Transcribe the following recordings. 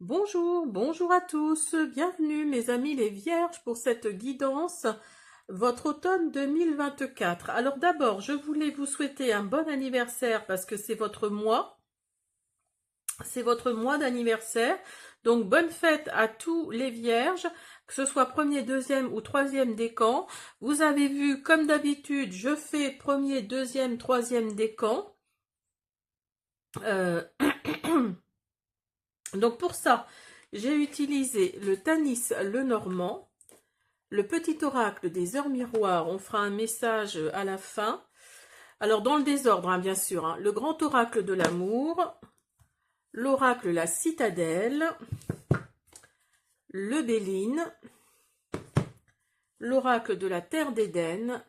Bonjour, bonjour à tous, bienvenue mes amis les vierges pour cette guidance, votre automne 2024. Alors d'abord, je voulais vous souhaiter un bon anniversaire parce que c'est votre mois d'anniversaire. Donc bonne fête à tous les vierges, que ce soit premier, deuxième ou troisième décan. Vous avez vu, comme d'habitude, je fais premier, deuxième, troisième décan. Euh, donc pour ça, j'ai utilisé le Tanis Lenormand. Le petit oracle des heures miroirs, on fera un message à la fin. Alors dans le désordre, hein, bien sûr, hein, le grand oracle de l'amour, l'oracle la citadelle, le Béline, l'oracle de la terre d'Éden,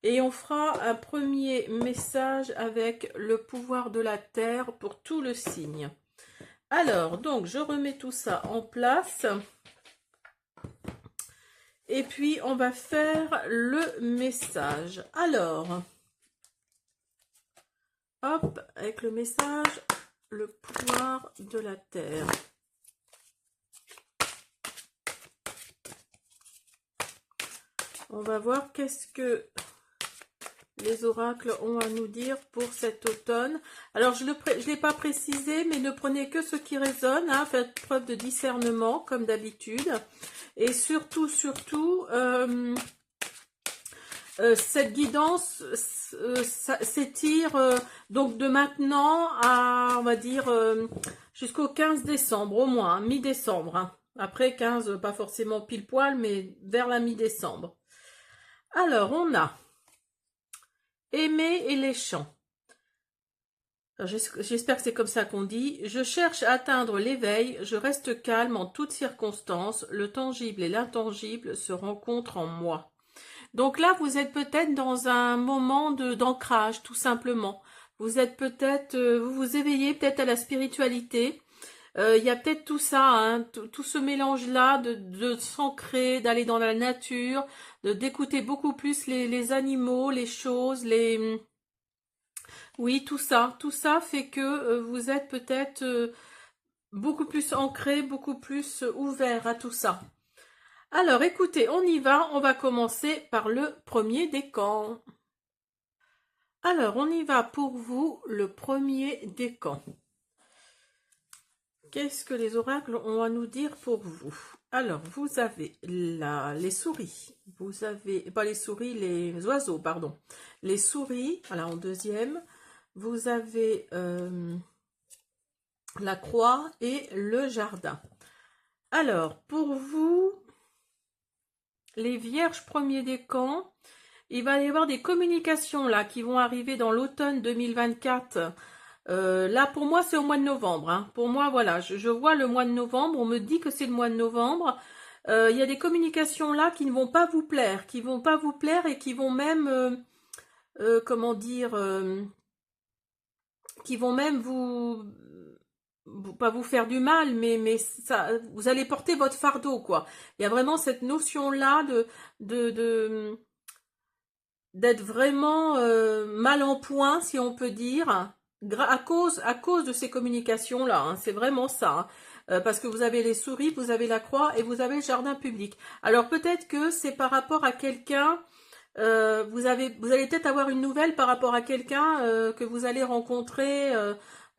et on fera un premier message avec le pouvoir de la terre pour tout le signe. Alors, donc, je remets tout ça en place. Et puis, on va faire le message. Alors, hop, avec le message, le pouvoir de la terre. On va voir qu'est-ce que les oracles ont à nous dire pour cet automne. Alors, je ne l'ai pas précisé, mais ne prenez que ce qui résonne. Hein, faites preuve de discernement, comme d'habitude. Et surtout, cette guidance s'étire donc de maintenant à, on va dire, jusqu'au 15 décembre, au moins, hein, mi-décembre. Hein. Après 15, pas forcément pile poil, mais vers la mi-décembre. Alors, on a Aimer et les champs. J'espère que c'est comme ça qu'on dit. Je cherche à atteindre l'éveil, je reste calme en toutes circonstances, le tangible et l'intangible se rencontrent en moi. Donc là, vous êtes peut-être dans un moment d'ancrage, tout simplement. Vous êtes peut-être, vous vous éveillez peut-être à la spiritualité. Il y a peut-être tout ça, hein, tout ce mélange-là de s'ancrer, d'aller dans la nature, d'écouter beaucoup plus les animaux, les choses, oui, tout ça fait que vous êtes peut-être beaucoup plus ancré, beaucoup plus ouvert à tout ça. Alors, écoutez, on y va. On va commencer par le premier décan. Alors, on y va pour vous, le premier décan. Qu'est-ce que les oracles ont à nous dire pour vous? Alors, vous avez les souris. Vous avez, pas les souris, les oiseaux, pardon. Les souris, voilà, en deuxième. Vous avez la croix et le jardin. Alors, pour vous, les vierges premiers décans, il va y avoir des communications là qui vont arriver dans l'automne 2024. Là, pour moi, c'est au mois de novembre. Hein. Pour moi, voilà, je vois le mois de novembre. On me dit que c'est le mois de novembre. Il y a des communications là qui ne vont pas vous plaire, qui vont pas vous plaire et qui vont même, comment dire, qui vont même pas vous faire du mal, mais ça, vous allez porter votre fardeau, quoi. Il y a vraiment cette notion-là de d'être vraiment mal en point, si on peut dire, à cause de ces communications-là. Hein, c'est vraiment ça. Hein. Parce que vous avez les souris, vous avez la croix et vous avez le jardin public. Alors peut-être que c'est par rapport à quelqu'un, vous allez peut-être avoir une nouvelle par rapport à quelqu'un que vous allez rencontrer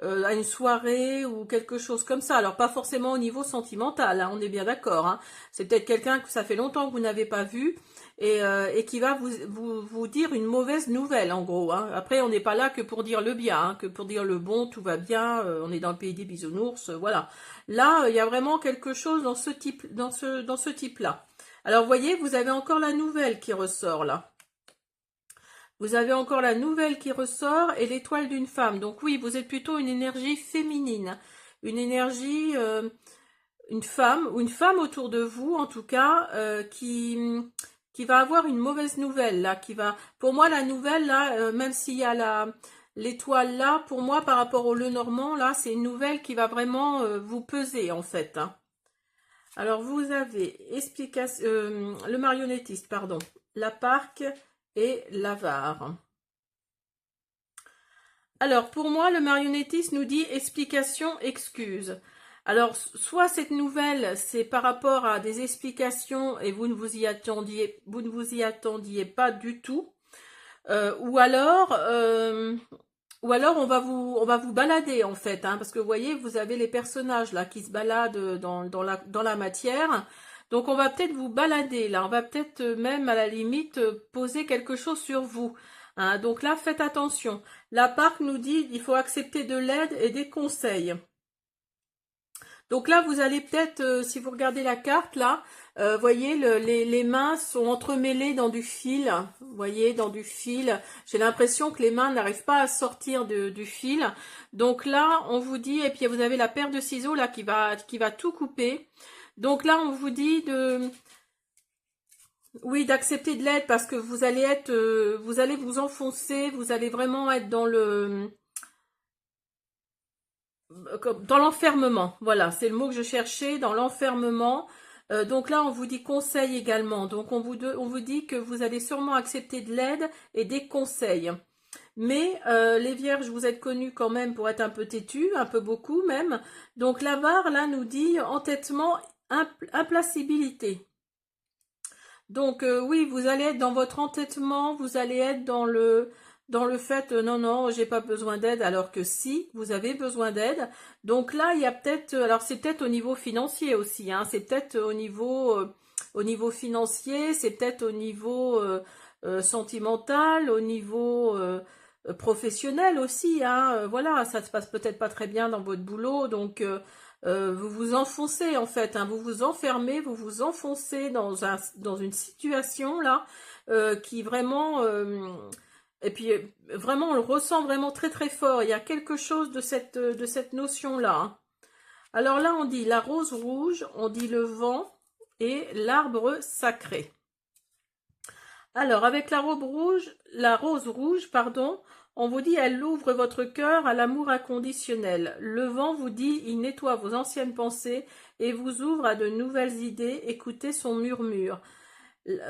à une soirée ou quelque chose comme ça. Alors pas forcément au niveau sentimental, hein, on est bien d'accord. Hein. C'est peut-être quelqu'un que ça fait longtemps que vous n'avez pas vu et qui va vous dire une mauvaise nouvelle en gros. Hein. Après on n'est pas là que pour dire le bien, hein, que pour dire le bon, tout va bien, on est dans le pays des bisounours, voilà. Là il y a vraiment quelque chose dans ce type-là. Alors vous voyez, vous avez encore la nouvelle qui ressort là. Vous avez encore la nouvelle qui ressort et l'étoile d'une femme. Donc oui, vous êtes plutôt une énergie féminine. Une énergie, une femme, ou une femme autour de vous, en tout cas, qui va avoir une mauvaise nouvelle, là, qui va... Pour moi, la nouvelle, là, même s'il y a l'étoile là, pour moi, par rapport au Lenormand, là, c'est une nouvelle qui va vraiment vous peser, en fait. Hein. Alors, vous avez le marionnettiste, pardon, la parque et l'avare. Alors, pour moi, le marionnettiste nous dit explication, excuse. Alors, soit cette nouvelle, c'est par rapport à des explications et vous ne vous y attendiez pas du tout, euh, ou alors, euh, ou alors on va vous balader en fait, hein, parce que vous voyez, vous avez les personnages là qui se baladent dans la matière. Donc on va peut-être vous balader là, on va peut-être même à la limite poser quelque chose sur vous. Hein. Donc là, faites attention. La Parc nous dit il faut accepter de l'aide et des conseils. Donc là, vous allez peut-être, si vous regardez la carte là, voyez, les mains sont entremêlées dans du fil. Vous voyez, dans du fil. J'ai l'impression que les mains n'arrivent pas à sortir du fil. Donc là, on vous dit, et puis vous avez la paire de ciseaux là qui va tout couper. Donc là, on vous dit de, oui, d'accepter de l'aide parce que vous allez être, vous allez vous enfoncer, vous allez vraiment être dans l'enfermement, voilà, c'est le mot que je cherchais, dans l'enfermement. Donc là, on vous dit conseil également. Donc on vous dit que vous allez sûrement accepter de l'aide et des conseils. Mais les vierges, vous êtes connus quand même pour être un peu têtus, un peu beaucoup même. Donc l'avare, là, nous dit entêtement, implacibilité. Donc oui, vous allez être dans votre entêtement, vous allez être dans le fait non non, j'ai pas besoin d'aide alors que si, vous avez besoin d'aide. Donc là, il y a peut-être alors c'est peut-être au niveau financier aussi hein, c'est peut-être au niveau financier, c'est peut-être au niveau sentimental, au niveau professionnel aussi hein. Voilà, ça se passe peut-être pas très bien dans votre boulot donc vous vous enfoncez en fait, hein, vous vous enfermez, vous vous enfoncez dans une situation là qui vraiment et puis vraiment on le ressent vraiment très très fort. Il y a quelque chose de cette notion là. Hein. Alors là on dit la rose rouge, on dit le vent et l'arbre sacré. Alors, avec la rose rouge, pardon, on vous dit elle ouvre votre cœur à l'amour inconditionnel. Le vent vous dit il nettoie vos anciennes pensées et vous ouvre à de nouvelles idées. Écoutez son murmure.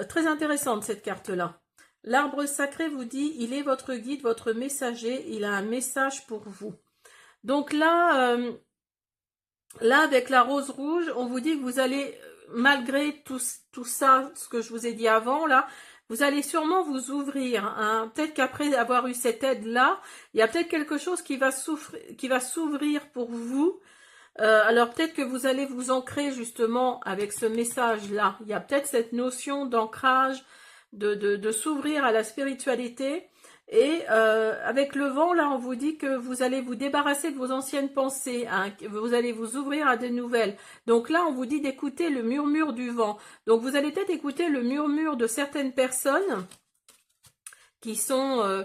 Très intéressante cette carte-là. L'arbre sacré vous dit il est votre guide, votre messager. Il a un message pour vous. Donc là avec la rose rouge, on vous dit que vous allez, malgré tout ça, ce que je vous ai dit avant, là, vous allez sûrement vous ouvrir. Hein. Peut-être qu'après avoir eu cette aide-là, il y a peut-être quelque chose qui va s'ouvrir pour vous. Alors peut-être que vous allez vous ancrer justement avec ce message-là. Il y a peut-être cette notion d'ancrage, de s'ouvrir à la spiritualité. Et avec le vent, là, on vous dit que vous allez vous débarrasser de vos anciennes pensées, hein, que vous allez vous ouvrir à de nouvelles. Donc là, on vous dit d'écouter le murmure du vent. Donc vous allez peut-être écouter le murmure de certaines personnes qui sont,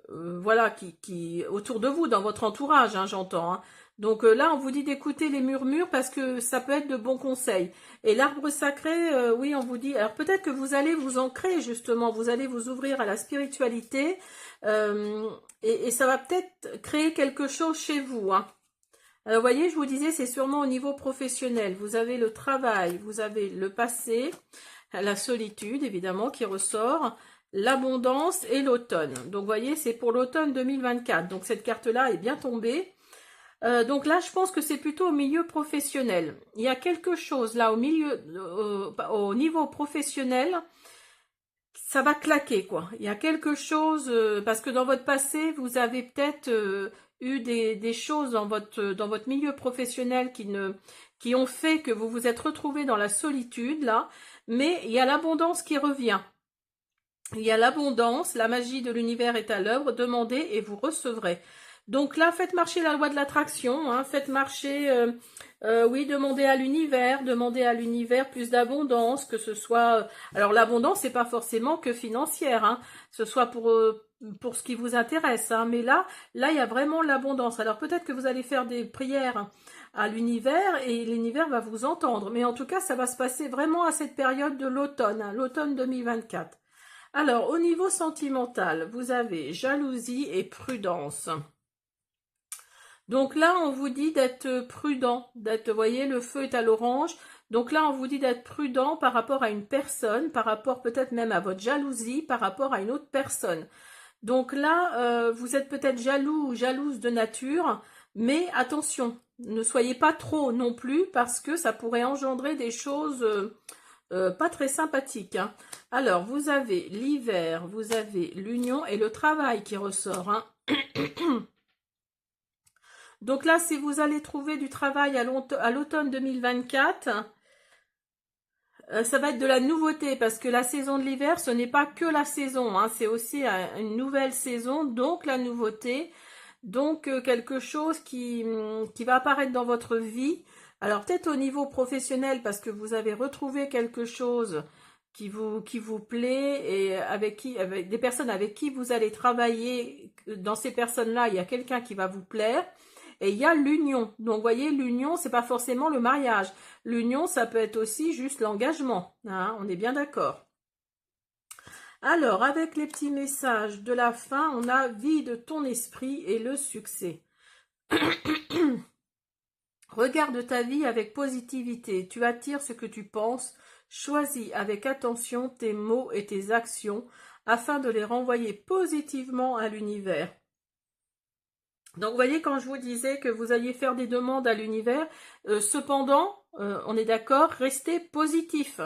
voilà, qui autour de vous, dans votre entourage, hein, j'entends. Hein. Donc là, on vous dit d'écouter les murmures parce que ça peut être de bons conseils. Et l'arbre sacré, oui, on vous dit. Alors peut-être que vous allez vous ancrer justement, vous allez vous ouvrir à la spiritualité et ça va peut-être créer quelque chose chez vous. Hein. Alors, vous voyez, je vous disais, c'est sûrement au niveau professionnel. Vous avez le travail, vous avez le passé, la solitude, évidemment, qui ressort, l'abondance et l'automne. Donc, vous voyez, c'est pour l'automne 2024. Donc, cette carte-là est bien tombée. Donc là, je pense que c'est plutôt au milieu professionnel. Il y a quelque chose là au niveau professionnel, ça va claquer quoi. Il y a quelque chose parce que dans votre passé, vous avez peut-être eu des choses dans votre milieu professionnel qui ont fait que vous vous êtes retrouvé dans la solitude là, mais il y a l'abondance qui revient. Il y a l'abondance, la magie de l'univers est à l'œuvre, demandez et vous recevrez. Donc là, faites marcher la loi de l'attraction, hein, faites marcher, oui, demandez à l'univers plus d'abondance, que ce soit... alors l'abondance, c'est pas forcément que financière, hein, ce soit pour ce qui vous intéresse, hein, mais là, il y a vraiment l'abondance. Alors peut-être que vous allez faire des prières à l'univers et l'univers va vous entendre, mais en tout cas, ça va se passer vraiment à cette période de l'automne, hein, l'automne 2024. Alors, au niveau sentimental, vous avez jalousie et prudence. Donc là, on vous dit d'être prudent, vous voyez, le feu est à l'orange. Donc là, on vous dit d'être prudent par rapport à une personne, par rapport peut-être même à votre jalousie, par rapport à une autre personne. Donc là, vous êtes peut-être jaloux ou jalouse de nature. Mais attention, ne soyez pas trop non plus parce que ça pourrait engendrer des choses pas très sympathiques, hein. Alors, vous avez l'hiver, vous avez l'union et le travail qui ressort, hein. Donc là, si vous allez trouver du travail à l'automne 2024, ça va être de la nouveauté parce que la saison de l'hiver, ce n'est pas que la saison, hein, c'est aussi une nouvelle saison, donc la nouveauté, donc quelque chose qui va apparaître dans votre vie. Alors peut-être au niveau professionnel parce que vous avez retrouvé quelque chose qui vous plaît et avec des personnes avec qui vous allez travailler. Dans ces personnes-là, il y a quelqu'un qui va vous plaire. Et il y a l'union. Donc, vous voyez, l'union, c'est pas forcément le mariage. L'union, ça peut être aussi juste l'engagement, hein, on est bien d'accord. Alors, avec les petits messages de la fin, on a vide ton esprit et le succès. Regarde ta vie avec positivité. Tu attires ce que tu penses. Choisis avec attention tes mots et tes actions afin de les renvoyer positivement à l'univers. Donc, vous voyez, quand je vous disais que vous alliez faire des demandes à l'univers, cependant, on est d'accord, restez positif.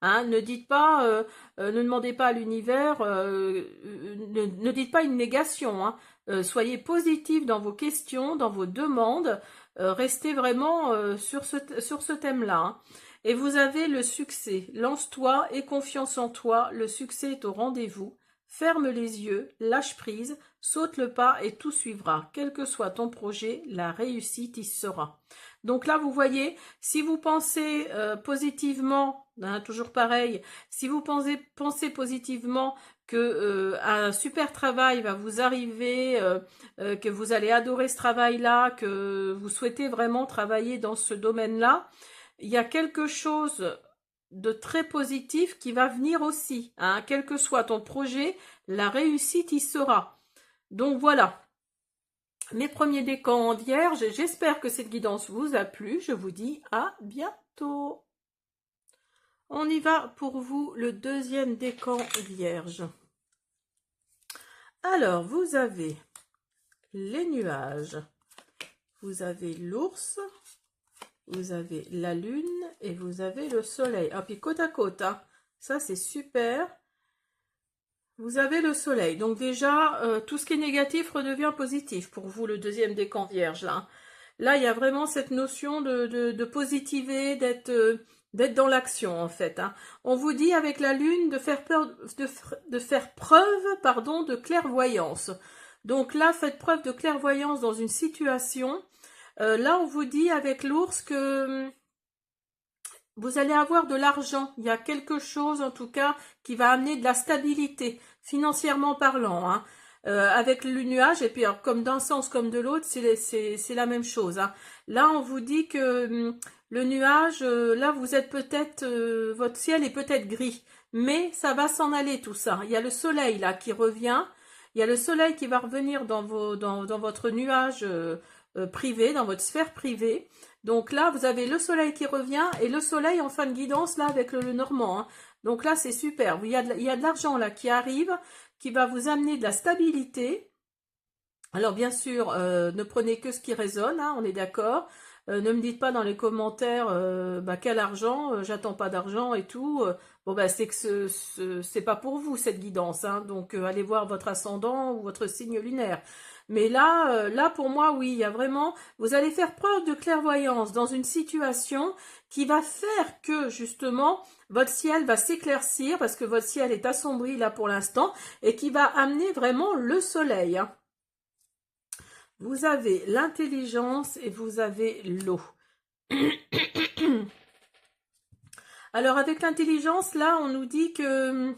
Hein, ne dites pas, ne demandez pas à l'univers, ne dites pas une négation. Hein. Soyez positif dans vos questions, dans vos demandes. Restez vraiment sur ce thème-là. Hein. Et vous avez le succès. Lance-toi, aie confiance en toi. Le succès est au rendez-vous. Ferme les yeux, lâche prise, saute le pas et tout suivra. Quel que soit ton projet, la réussite y sera. Donc là, vous voyez, si vous pensez positivement, hein, toujours pareil, si vous pensez positivement que un super travail va vous arriver, que vous allez adorer ce travail-là, que vous souhaitez vraiment travailler dans ce domaine-là, il y a quelque chose de très positif qui va venir aussi, hein. Quel que soit ton projet, la réussite y sera. Donc voilà, mes premiers décans en vierge, j'espère que cette guidance vous a plu, je vous dis à bientôt. On y va pour vous, le deuxième décan vierge. Alors, vous avez les nuages, vous avez l'ours, vous avez la lune et vous avez le soleil. Ah, puis côte à côte, hein. Ça c'est super. Vous avez le soleil. Donc déjà, tout ce qui est négatif redevient positif pour vous, le deuxième décan vierge. Là, là il y a vraiment cette notion de positiver, d'être dans l'action en fait. Hein. On vous dit avec la lune de faire preuve pardon, de clairvoyance. Donc là, faites preuve de clairvoyance dans une situation. Là, on vous dit avec l'ours que vous allez avoir de l'argent. Il y a quelque chose, en tout cas, qui va amener de la stabilité, financièrement parlant. Hein. Avec le nuage, et puis alors, comme d'un sens comme de l'autre, c'est la même chose. Hein. Là, on vous dit que le nuage, là, vous êtes peut-être, votre ciel est peut-être gris, mais ça va s'en aller tout ça. Il y a le soleil là qui revient. Il y a le soleil qui va revenir dans votre nuage privé, dans votre sphère privée. Donc là, vous avez le soleil qui revient et le soleil en fin de guidance là avec le normand. Hein. Donc là, c'est super. Il y a de l'argent là qui arrive, qui va vous amener de la stabilité. Alors bien sûr, ne prenez que ce qui résonne, hein, on est d'accord. Ne me dites pas dans les commentaires quel argent, j'attends pas d'argent et tout. Bon bah c'est que c'est pas pour vous cette guidance, hein, donc allez voir votre ascendant ou votre signe lunaire. Mais là, là pour moi, oui, il y a vraiment, vous allez faire preuve de clairvoyance dans une situation qui va faire que justement votre ciel va s'éclaircir parce que votre ciel est assombri là pour l'instant et qui va amener vraiment le soleil. Hein. Vous avez l'intelligence et vous avez l'eau. Alors avec l'intelligence, là, on nous dit que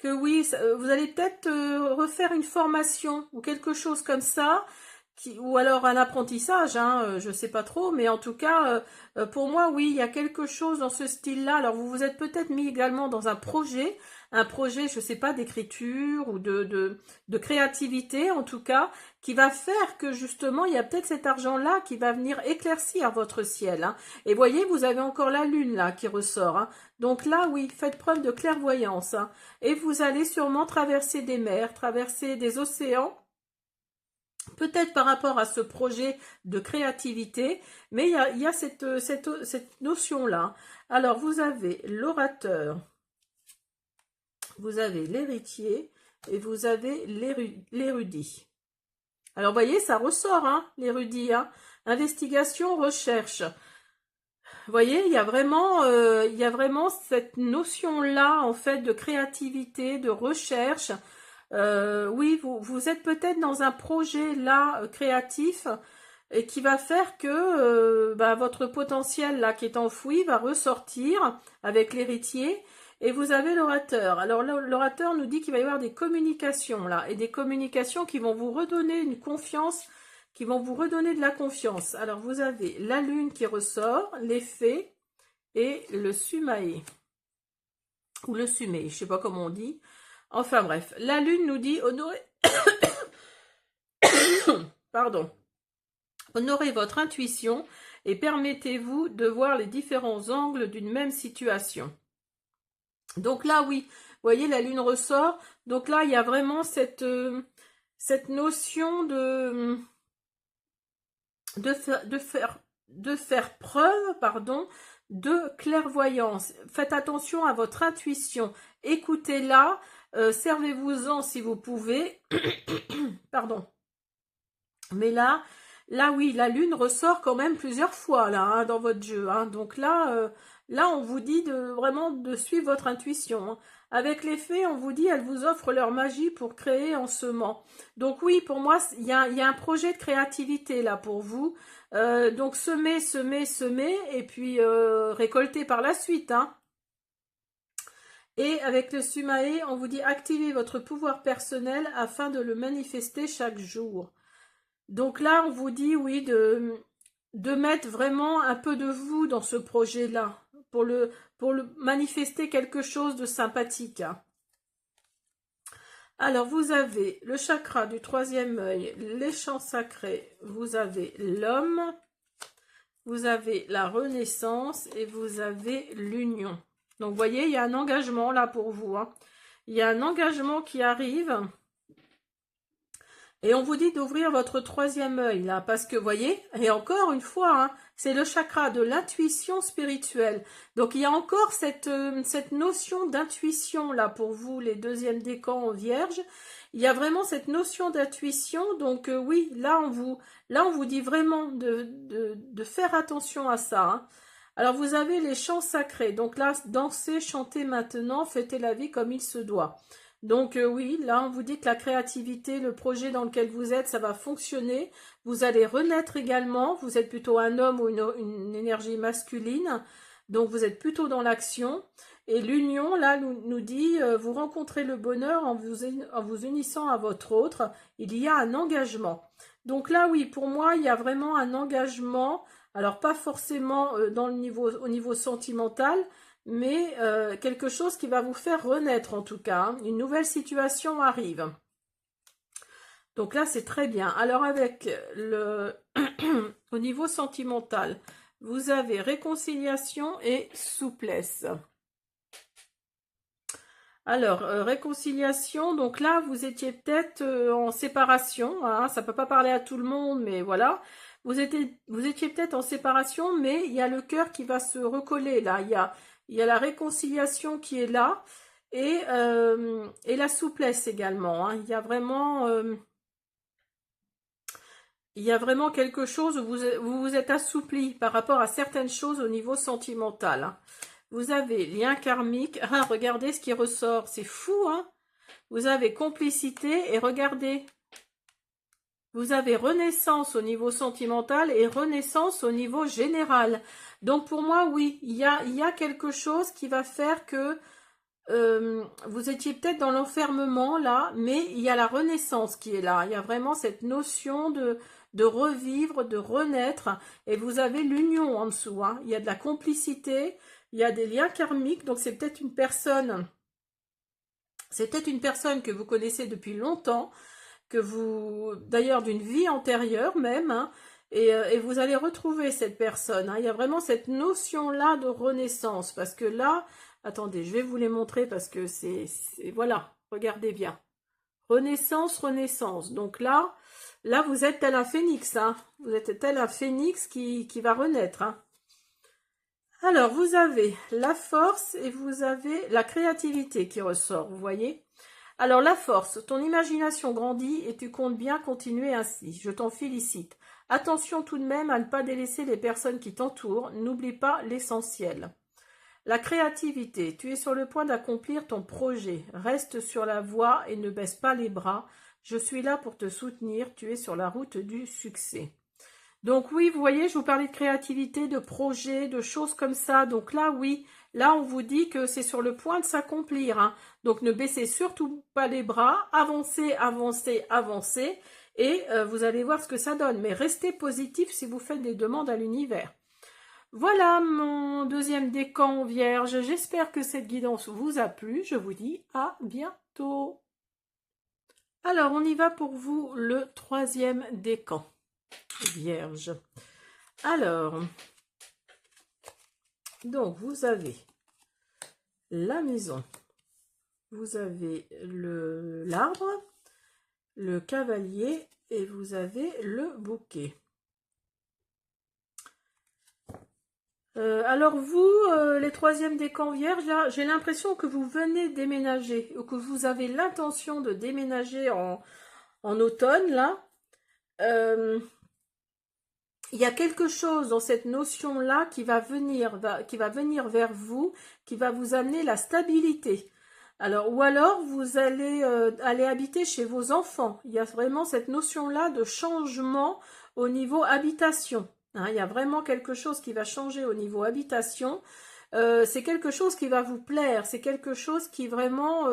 oui, vous allez peut-être refaire une formation ou quelque chose comme ça, ou alors un apprentissage, hein, je sais pas trop, mais en tout cas, pour moi, oui, il y a quelque chose dans ce style-là. Alors vous vous êtes peut-être mis également dans un projet, je sais pas, d'écriture ou de créativité, en tout cas, qui va faire que justement, il y a peut-être cet argent-là qui va venir éclaircir votre ciel. Hein. Et voyez, vous avez encore la lune là qui ressort. Hein. Donc là, oui, faites preuve de clairvoyance. Hein. Et vous allez sûrement traverser des mers, traverser des océans, peut-être par rapport à ce projet de créativité, mais il y a cette notion-là. Alors, vous avez l'orateur, vous avez l'héritier et vous avez l'érudit. Alors, vous voyez, ça ressort, hein, l'érudit, hein. Investigation, recherche. Vous voyez, il y a vraiment cette notion-là, en fait, de créativité, de recherche. Oui, vous êtes peut-être dans un projet là créatif et qui va faire que votre potentiel là qui est enfoui va ressortir avec l'héritier et vous avez l'orateur. Alors l'orateur nous dit qu'il va y avoir des communications là et des communications qui vont vous redonner une confiance, qui vont vous redonner de la confiance. Alors vous avez la lune qui ressort, les fées et le sumae ou le sumé, je sais pas comment on dit. Enfin bref, la lune nous dit honorez, pardon, honorez votre intuition et permettez-vous de voir les différents angles d'une même situation. Donc là, oui, vous voyez, la lune ressort. Donc là, il y a vraiment cette notion de faire preuve, pardon, de clairvoyance. Faites attention à votre intuition. Écoutez-la. Servez-vous-en si vous pouvez. Pardon. Mais là, oui, la lune ressort quand même plusieurs fois là, hein, dans votre jeu. Hein. Donc là, on vous dit vraiment de suivre votre intuition. Hein. Avec les fées, on vous dit elles vous offrent leur magie pour créer en semant. Donc oui, pour moi, il y a un projet de créativité là pour vous. Donc semer, et puis récolter par la suite. Hein. Et avec le Sumae, on vous dit activez votre pouvoir personnel afin de le manifester chaque jour. Donc là, on vous dit, oui, de mettre vraiment un peu de vous dans ce projet-là, pour le manifester quelque chose de sympathique. Alors, vous avez le chakra du troisième œil, les champs sacrés, vous avez l'homme, vous avez la renaissance et vous avez l'union. Donc, vous voyez, il y a un engagement là pour vous. Hein. Il y a un engagement qui arrive. Et on vous dit d'ouvrir votre troisième œil, là, parce que, vous voyez, et encore une fois, hein, c'est le chakra de l'intuition spirituelle. Donc, il y a encore cette notion d'intuition, là, pour vous, les deuxièmes décans vierges. Il y a vraiment cette notion d'intuition. Donc, oui, là, on vous dit vraiment de faire attention à ça. Hein. Alors, vous avez les chants sacrés. Donc là, dansez, chantez maintenant, fêtez la vie comme il se doit. Donc oui, là on vous dit que la créativité, le projet dans lequel vous êtes, ça va fonctionner. Vous allez renaître également. Vous êtes plutôt un homme ou une énergie masculine. Donc vous êtes plutôt dans l'action. Et l'union, là, nous dit, vous rencontrez le bonheur en vous unissant à votre autre. Il y a un engagement. Donc là, oui, pour moi, il y a vraiment un engagement. Alors pas forcément au niveau sentimental, mais quelque chose qui va vous faire renaître en tout cas. Hein. Une nouvelle situation arrive. Donc là, c'est très bien. Alors avec au niveau sentimental, vous avez réconciliation et souplesse. Alors, réconciliation, donc là, vous étiez peut-être en séparation. Hein, ça ne peut pas parler à tout le monde, mais voilà. Vous étiez peut-être en séparation, mais il y a le cœur qui va se recoller là. Il y a la réconciliation qui est là et la souplesse également. Hein. Il y a vraiment quelque chose où vous vous êtes assoupli par rapport à certaines choses au niveau sentimental. Hein. Vous avez lien karmique. Ah, regardez ce qui ressort. C'est fou, hein? Vous avez complicité et regardez. Vous avez renaissance au niveau sentimental et renaissance au niveau général. Donc pour moi, oui, il y a quelque chose qui va faire que vous étiez peut-être dans l'enfermement là, mais il y a la renaissance qui est là. Il y a vraiment cette notion de revivre, de renaître. Et vous avez l'union en dessous. Hein. Il y a de la complicité, il y a des liens karmiques. Donc c'est peut-être une personne que vous connaissez depuis longtemps, d'ailleurs d'une vie antérieure même, hein, et vous allez retrouver cette personne. Hein. Il y a vraiment cette notion-là de renaissance, parce que là, attendez, je vais vous les montrer, parce que voilà, regardez bien. Renaissance. Donc là, Là, vous êtes tel un phénix, hein. Vous êtes tel un phénix qui va renaître, hein. Alors, vous avez la force et vous avez la créativité qui ressort, vous voyez? Alors, la force, ton imagination grandit et tu comptes bien continuer ainsi. Je t'en félicite. Attention tout de même à ne pas délaisser les personnes qui t'entourent. N'oublie pas l'essentiel. La créativité, tu es sur le point d'accomplir ton projet. Reste sur la voie et ne baisse pas les bras. Je suis là pour te soutenir. Tu es sur la route du succès. Donc oui, vous voyez, je vous parlais de créativité, de projet, de choses comme ça. Donc là, oui, là, on vous dit que c'est sur le point de s'accomplir, hein. Donc ne baissez surtout pas les bras, avancez, avancez, avancez, et vous allez voir ce que ça donne. Mais restez positif si vous faites des demandes à l'univers. Voilà mon deuxième décan vierge. J'espère que cette guidance vous a plu. Je vous dis à bientôt. Alors, on y va pour vous le troisième décan vierge. Alors, donc vous avez la maison, vous avez l'arbre, le cavalier et vous avez le bouquet. Alors vous, les troisièmes décans vierges, là, j'ai l'impression que vous venez déménager ou que vous avez l'intention de déménager en automne, là. Il y a quelque chose dans cette notion-là qui va venir vers vous, qui va vous amener la stabilité. Alors, ou alors, vous allez aller habiter chez vos enfants. Il y a vraiment cette notion-là de changement au niveau habitation. Hein, il y a vraiment quelque chose qui va changer au niveau habitation. C'est quelque chose qui va vous plaire. C'est quelque chose qui vraiment...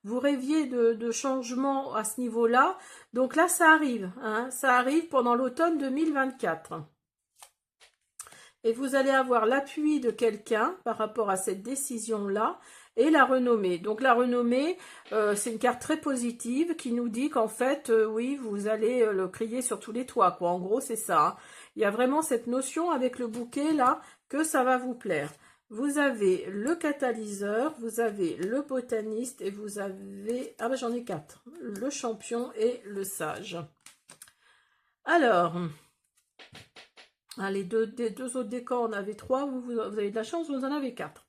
vous rêviez de changement à ce niveau-là. Donc là, ça arrive. Hein, ça arrive pendant l'automne 2024. Et vous allez avoir l'appui de quelqu'un par rapport à cette décision-là et la renommée. Donc la renommée, c'est une carte très positive qui nous dit qu'en fait, oui, vous allez le crier sur tous les toits, quoi. En gros, c'est ça. Hein. Il y a vraiment cette notion avec le bouquet, là, que ça va vous plaire. Vous avez le catalyseur, vous avez le botaniste et vous avez... Ah ben j'en ai 4. Le champion et le sage. Alors... Ah, les deux autres décors, on avait 3, vous avez de la chance, vous en avez 4.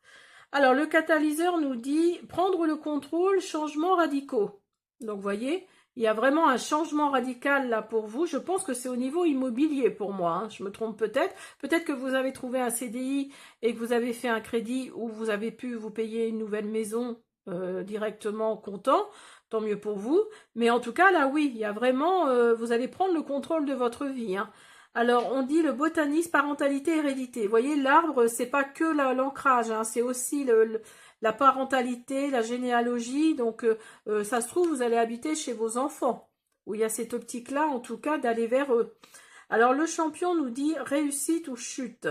Alors, le catalyseur nous dit prendre le contrôle, changements radicaux. Donc, vous voyez, il y a vraiment un changement radical là pour vous. Je pense que c'est au niveau immobilier pour moi. Hein. Je me trompe peut-être. Peut-être que vous avez trouvé un CDI et que vous avez fait un crédit où vous avez pu vous payer une nouvelle maison directement comptant. Tant mieux pour vous. Mais en tout cas, là, oui, il y a vraiment... vous allez prendre le contrôle de votre vie. Hein. Alors, on dit le botanisme, parentalité, hérédité. Vous voyez, l'arbre, c'est pas que l'ancrage, hein, c'est aussi la parentalité, la généalogie. Donc, ça se trouve, vous allez habiter chez vos enfants, où il y a cette optique-là, en tout cas, d'aller vers eux. Alors, le champion nous dit réussite ou chute.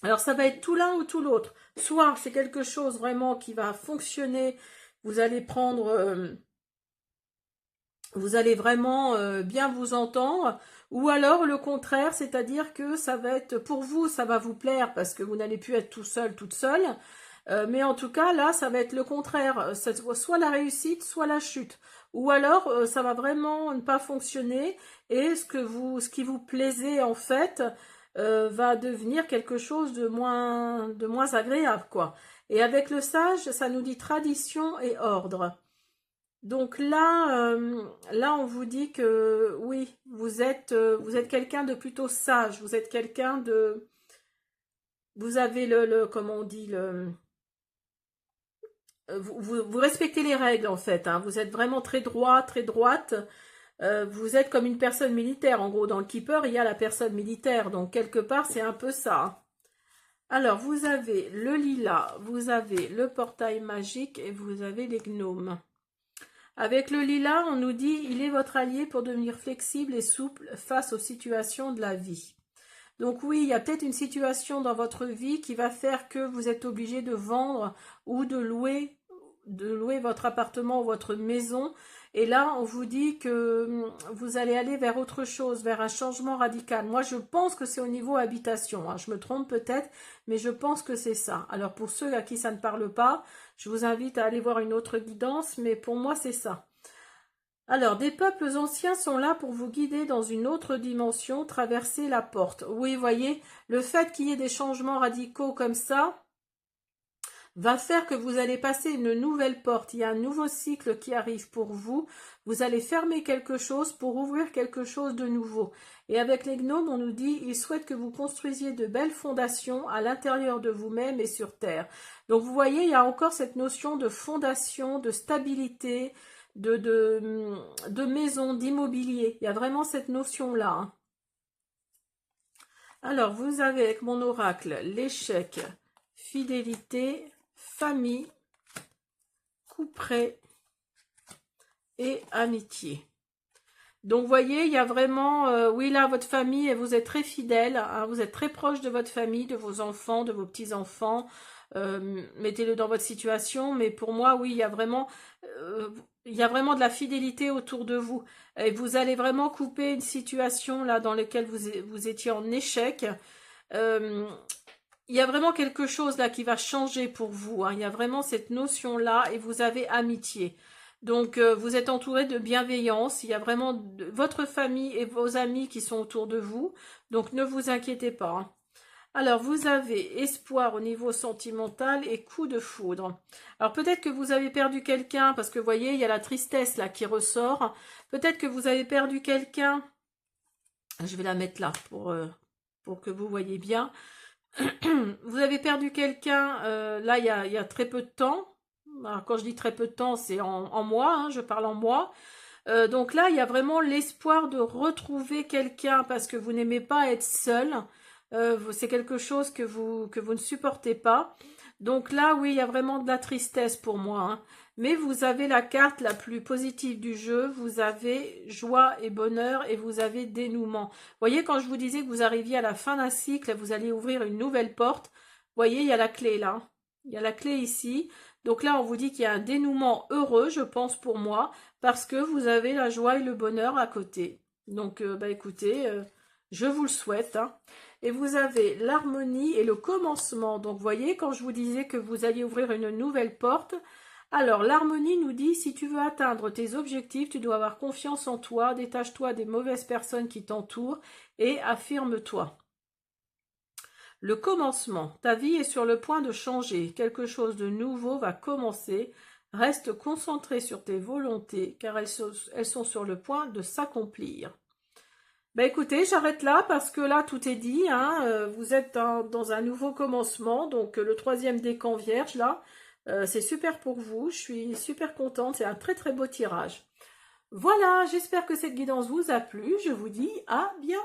Alors, ça va être tout l'un ou tout l'autre. Soit c'est quelque chose vraiment qui va fonctionner, vous allez prendre... vous allez vraiment bien vous entendre, ou alors le contraire, c'est-à-dire que ça va être, pour vous, ça va vous plaire parce que vous n'allez plus être tout seul, toute seule, mais en tout cas, là, ça va être le contraire, soit la réussite, soit la chute, ou alors ça va vraiment ne pas fonctionner, et ce qui vous plaisait en fait, va devenir quelque chose de moins agréable, quoi. Et avec le sage, ça nous dit tradition et ordre. Donc là, là, on vous dit que oui, vous êtes quelqu'un de plutôt sage. Vous êtes quelqu'un de... Vous avez comment on dit, vous respectez les règles en fait. Hein. Vous êtes vraiment très droit, très droite. Vous êtes comme une personne militaire. En gros, dans le Keeper, il y a la personne militaire. Donc quelque part, c'est un peu ça. Hein. Alors, vous avez le lilas, vous avez le portail magique et vous avez les gnomes. Avec le lilas, on nous dit « Il est votre allié pour devenir flexible et souple face aux situations de la vie ». Donc oui, il y a peut-être une situation dans votre vie qui va faire que vous êtes obligé de vendre ou de louer votre appartement ou votre maison. Et là, on vous dit que vous allez aller vers autre chose, vers un changement radical. Moi, je pense que c'est au niveau habitation. Hein. Je me trompe peut-être, mais je pense que c'est ça. Alors, pour ceux à qui ça ne parle pas, je vous invite à aller voir une autre guidance, mais pour moi, c'est ça. Alors, des peuples anciens sont là pour vous guider dans une autre dimension, traverser la porte. Oui, voyez, le fait qu'il y ait des changements radicaux comme ça va faire que vous allez passer une nouvelle porte. Il y a un nouveau cycle qui arrive pour vous. Vous allez fermer quelque chose pour ouvrir quelque chose de nouveau. Et avec les gnomes, on nous dit, ils souhaitent que vous construisiez de belles fondations à l'intérieur de vous-même et sur Terre. Donc vous voyez, il y a encore cette notion de fondation, de stabilité, de maison, d'immobilier. Il y a vraiment cette notion-là, hein. Alors, vous avez avec mon oracle l'échec, fidélité, famille, couperet et amitié. Donc, vous voyez, il y a vraiment, oui, là, votre famille, et vous êtes très fidèle, hein, vous êtes très proche de votre famille, de vos enfants, de vos petits-enfants. Mettez-le dans votre situation, mais pour moi, oui, il y a vraiment de la fidélité autour de vous. Et vous allez vraiment couper une situation là dans laquelle vous étiez en échec. Euh, il y a vraiment quelque chose là qui va changer pour vous, hein. Il y a vraiment cette notion-là et vous avez amitié. Donc, vous êtes entouré de bienveillance. Il y a vraiment votre famille et vos amis qui sont autour de vous. Donc, ne vous inquiétez pas, hein. Alors, vous avez espoir au niveau sentimental et coup de foudre. Alors, peut-être que vous avez perdu quelqu'un, parce que vous voyez, il y a la tristesse là qui ressort. Peut-être que vous avez perdu quelqu'un. Je vais la mettre là pour que vous voyez bien. Vous avez perdu quelqu'un, là, il y a très peu de temps. Alors, quand je dis très peu de temps, c'est en mois, hein, je parle en mois. Donc là, il y a vraiment l'espoir de retrouver quelqu'un parce que vous n'aimez pas être seul. C'est quelque chose que vous ne supportez pas. Donc là, oui, il y a vraiment de la tristesse pour moi, hein. Mais vous avez la carte la plus positive du jeu. Vous avez joie et bonheur et vous avez dénouement. Vous voyez, quand je vous disais que vous arriviez à la fin d'un cycle, vous allez ouvrir une nouvelle porte. Vous voyez, il y a la clé là. Il y a la clé ici. Donc là, on vous dit qu'il y a un dénouement heureux, je pense pour moi, parce que vous avez la joie et le bonheur à côté. Donc, bah écoutez, je vous le souhaite, hein. Et vous avez l'harmonie et le commencement. Donc, vous voyez, quand je vous disais que vous alliez ouvrir une nouvelle porte, alors l'harmonie nous dit, si tu veux atteindre tes objectifs, tu dois avoir confiance en toi, détache-toi des mauvaises personnes qui t'entourent et affirme-toi. Le commencement. Ta vie est sur le point de changer. Quelque chose de nouveau va commencer. Reste concentré sur tes volontés, car elles sont sur le point de s'accomplir. Ben écoutez, j'arrête là parce que là, tout est dit, hein. Vous êtes dans un nouveau commencement, donc le troisième décan vierge, là, c'est super pour vous. Je suis super contente. C'est un très très beau tirage. Voilà, j'espère que cette guidance vous a plu. Je vous dis à bientôt.